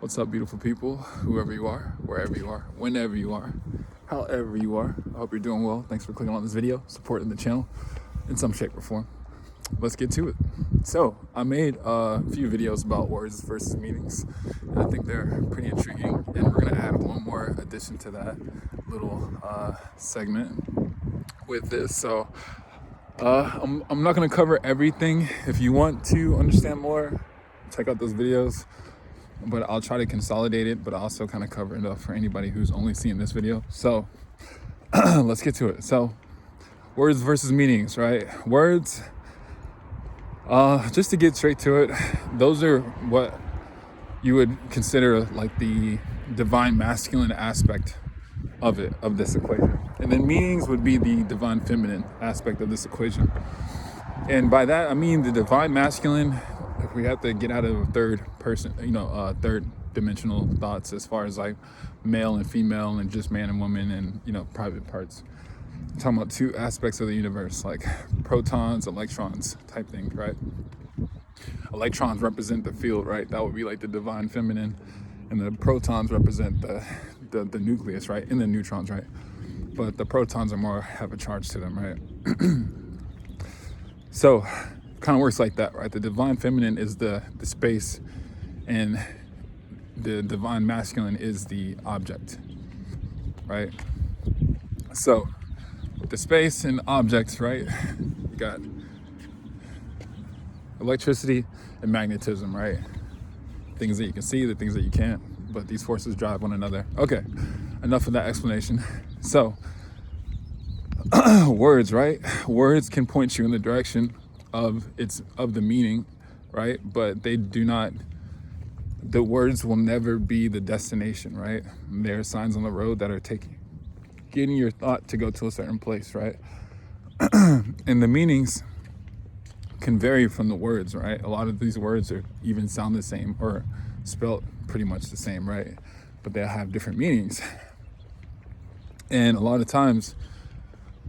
What's up, beautiful people, whoever you are, wherever you are, whenever you are, however you are. I hope you're doing well. Thanks for clicking on this video, supporting the channel in some shape or form. Let's get to it. So I made a few videos about words versus meanings, and I think they're pretty intriguing, and we're gonna add one more addition to that little segment with this. So I'm not gonna cover everything. If you want to understand more, check out those videos, but I'll try to consolidate it, but also kind of cover it up for anybody who's only seeing this video. So let's get to it. So words versus meanings, right? Words, just to get straight to it, those are what you would consider like the divine masculine aspect of this equation. And then meanings would be the divine feminine aspect of this equation. And by that, I mean the divine masculine, if we have to get out of third person, third dimensional thoughts as far as like male and female and just man and woman and, private parts. I'm talking about two aspects of the universe, like protons, electrons type thing, right? Electrons represent the field, right? That would be like the divine feminine. And the protons represent the nucleus, right? And the neutrons, right? But the protons have a charge to them, right? So kind of works like that, right? The divine feminine is the space, and the divine masculine is the object, right? So the space and objects, right? You got electricity and magnetism, right? Things that you can see, the things that you can't, but these forces drive one another. Okay, enough of that explanation. So words, right? Words can point you in the direction of the meaning, right? But they do not, the words will never be the destination, right? There are signs on the road that are getting your thought to go to a certain place, right? And the meanings can vary from the words, right? A lot of these words are even sound the same or spelled pretty much the same, right? But they have different meanings. And a lot of times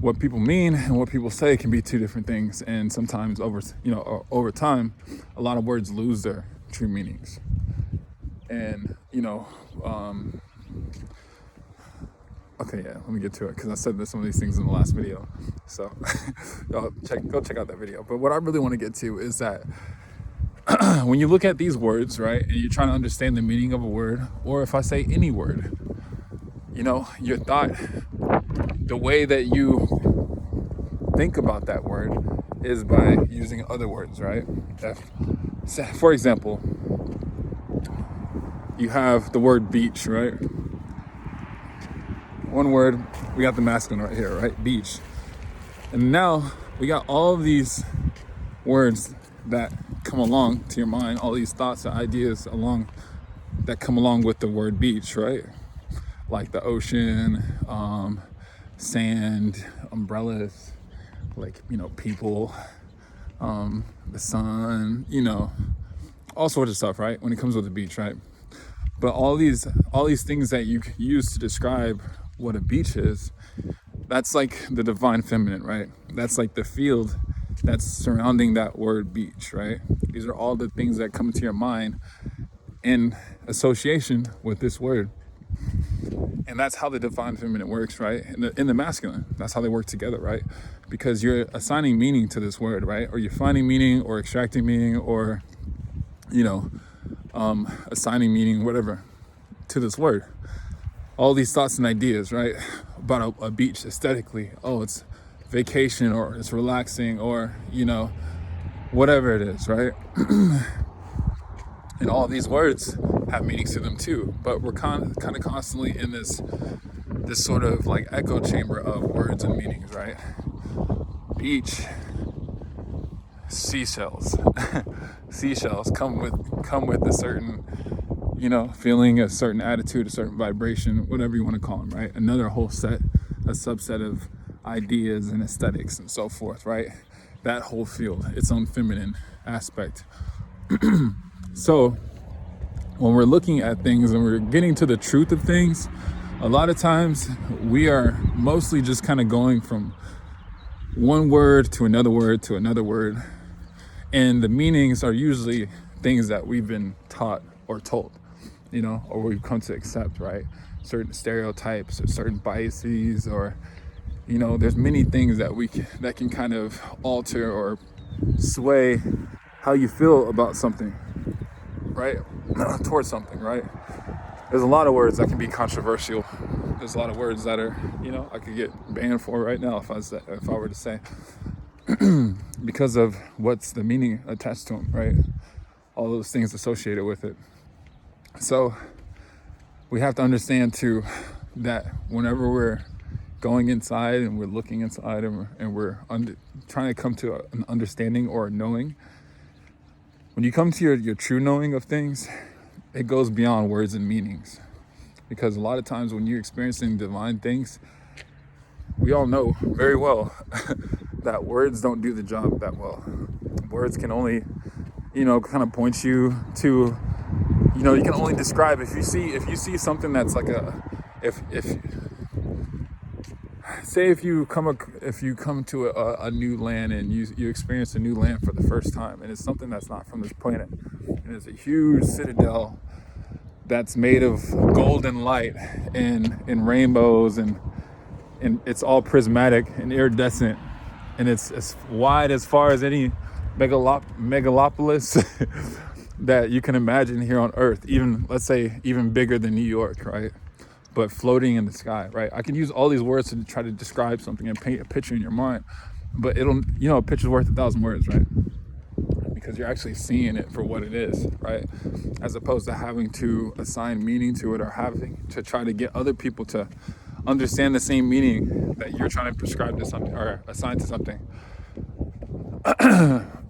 what people mean and what people say can be two different things. And sometimes over time, a lot of words lose their true meanings. And, okay, yeah, let me get to it, because I said some of these things in the last video. So go check out that video. But what I really want to get to is that when you look at these words, right, and you're trying to understand the meaning of a word, or if I say any word, your thought, the way that you think about that word is by using other words, right? For example, you have the word beach, right? One word, we got the masculine right here, right? Beach. And now we got all of these words that come along to your mind, all these thoughts and ideas that come along with the word beach, right? Like the ocean, sand, umbrellas, like, people, the sun, all sorts of stuff, right? When it comes with the beach, right? But all these things that you use to describe what a beach is, that's like the divine feminine, right? That's like the field that's surrounding that word beach, right? These are all the things that come to your mind in association with this word. And that's how the divine feminine works, right? In the masculine, that's how they work together, right? Because you're assigning meaning to this word, right? Or you're finding meaning or extracting meaning or, assigning meaning, whatever, to this word. All these thoughts and ideas, right? About a beach aesthetically. Oh, it's vacation, or it's relaxing, or, whatever it is, right? And all these words have meanings to them too, but we're kind of constantly in this sort of like echo chamber of words and meanings, right? Beach, seashells. Seashells come with a certain, feeling, a certain attitude, a certain vibration, whatever you want to call them, right? Another whole subset of ideas and aesthetics and so forth, right? That whole field, its own feminine aspect. So when we're looking at things and we're getting to the truth of things, a lot of times we are mostly just kind of going from one word to another word to another word. And the meanings are usually things that we've been taught or told. or we've come to accept, right? Certain stereotypes or certain biases, or there's many things that can kind of alter or sway how you feel about something, right? Towards something, right? There's a lot of words that can be controversial. There's a lot of words that are, I could get banned for right now if I were to say, because of what's the meaning attached to them, right? All those things associated with it. So we have to understand too that whenever we're going inside and we're looking inside and we're trying to come to an understanding or a knowing, when you come to your true knowing of things, it goes beyond words and meanings. Because a lot of times when you're experiencing divine things, we all know very well that words don't do the job that well. Words can only, kind of point you to, you can only describe. If you see something that's like if you come to a new land and you experience a new land for the first time, and it's something that's not from this planet, and it's a huge citadel that's made of golden light and rainbows, and it's all prismatic and iridescent, and it's as wide as far as any megalopolis that you can imagine here on Earth, even, let's say, even bigger than New York, right? But floating in the sky, right? I can use all these words to try to describe something and paint a picture in your mind, but a picture's worth 1,000 words, right? Because you're actually seeing it for what it is, right? As opposed to having to assign meaning to it, or having to try to get other people to understand the same meaning that you're trying to prescribe to something or assign to something.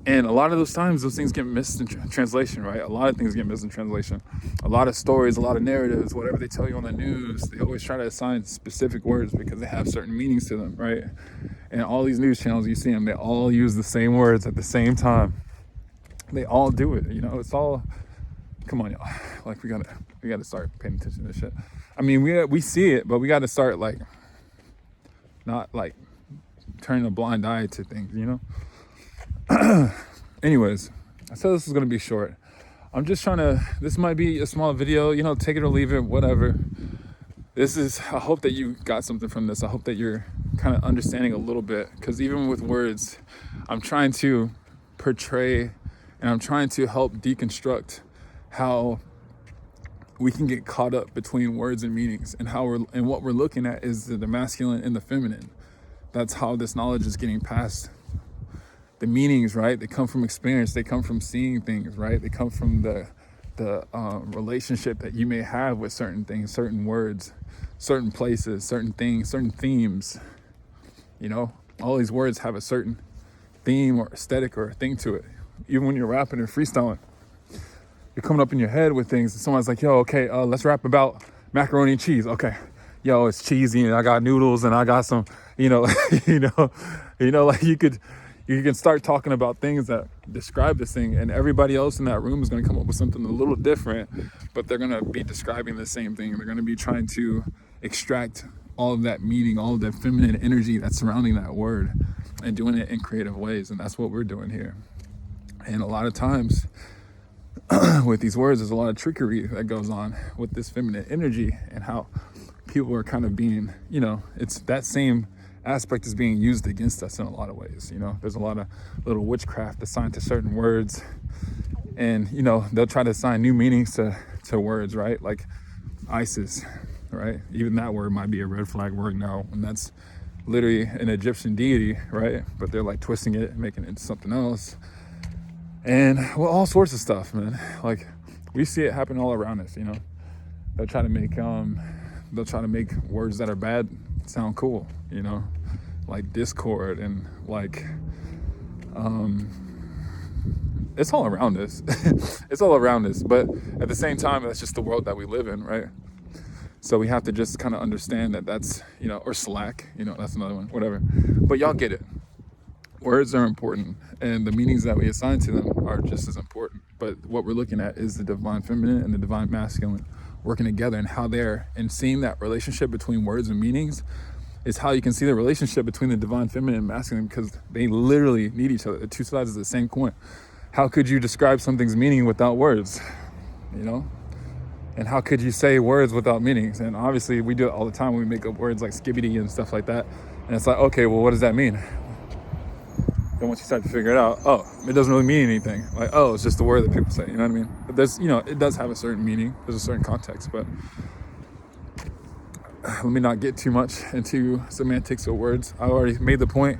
And a lot of those times, those things get missed in translation, right? A lot of things get missed in translation. A lot of stories, a lot of narratives, whatever they tell you on the news, they always try to assign specific words because they have certain meanings to them, right? And all these news channels, you see them, they all use the same words at the same time. They all do it, it's all, come on, y'all. Like, we gotta start paying attention to this shit. I mean, we see it, but we gotta start, like, not, like, turning a blind eye to things, Anyways, I said this was gonna be short. I'm just this might be a small video, take it or leave it, whatever. I hope that you got something from this. I hope that you're kind of understanding a little bit, because even with words, I'm trying to portray and I'm trying to help deconstruct how we can get caught up between words and meanings, and what we're looking at is the masculine and the feminine. That's how this knowledge is getting passed. The meanings, right? They come from experience. They come from seeing things, right? They come from the relationship that you may have with certain things, certain words, certain places, certain things, certain themes. All these words have a certain theme or aesthetic or a thing to it. Even when you're rapping and freestyling, you're coming up in your head with things. And someone's like, yo, okay, let's rap about macaroni and cheese. Okay, yo, it's cheesy and I got noodles and I got some, like you can start talking about things that describe this thing, and everybody else in that room is going to come up with something a little different, but they're going to be describing the same thing. They're going to be trying to extract all of that meaning, all of that feminine energy that's surrounding that word, and doing it in creative ways. And that's what we're doing here. And a lot of times with these words, there's a lot of trickery that goes on with this feminine energy, and how people are kind of being, it's that same aspect is being used against us in a lot of ways. There's a lot of little witchcraft assigned to certain words, and they'll try to assign new meanings to words, right? Like ISIS, right? Even that word might be a red flag word now, and that's literally an Egyptian deity, right? But they're like twisting it and making it into something else, and all sorts of stuff, man. Like, we see it happen all around us. They'll try to make words that are bad sound cool, like discord, and like it's all around us. It's all around us, but at the same time, that's just the world that we live in, right? So we have to just kind of understand that that's, or slack, that's another one, whatever. But y'all get it. Words are important, and the meanings that we assign to them are just as important. But what we're looking at is the divine feminine and the divine masculine working together, and seeing that relationship between words and meanings is how you can see the relationship between the divine feminine and masculine, because they literally need each other. The two sides of the same coin. How could you describe something's meaning without words? And how could you say words without meanings? And obviously we do it all the time when we make up words like skibbity and stuff like that. And it's like, okay, well, what does that mean? Then once you start to figure it out, oh, it doesn't really mean anything. Like, oh, it's just a word that people say, you know what I mean? But there's, it does have a certain meaning. There's a certain context, but let me not get too much into semantics of words. I already made the point.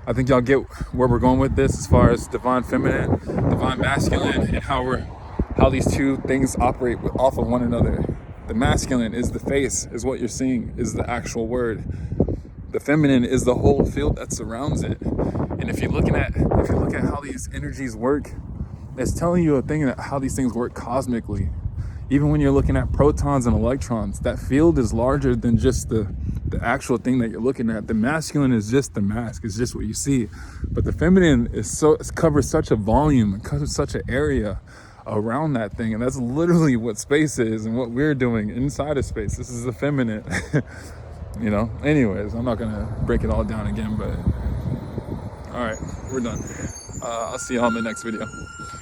I think y'all get where we're going with this as far as divine feminine, divine masculine, and how these two things operate off of one another. The masculine is the face, is what you're seeing, is the actual word. The feminine is the whole field that surrounds it. And if you look at how these energies work, it's telling you a thing that how these things work cosmically. Even when you're looking at protons and electrons, that field is larger than just the actual thing that you're looking at. The masculine is just the mask, it's just what you see. But the feminine covers such a volume, it covers such an area around that thing. And that's literally what space is and what we're doing inside of space. This is the feminine. Anyways, I'm not gonna break it all down again, but all right, we're done. I'll see y'all in the next video.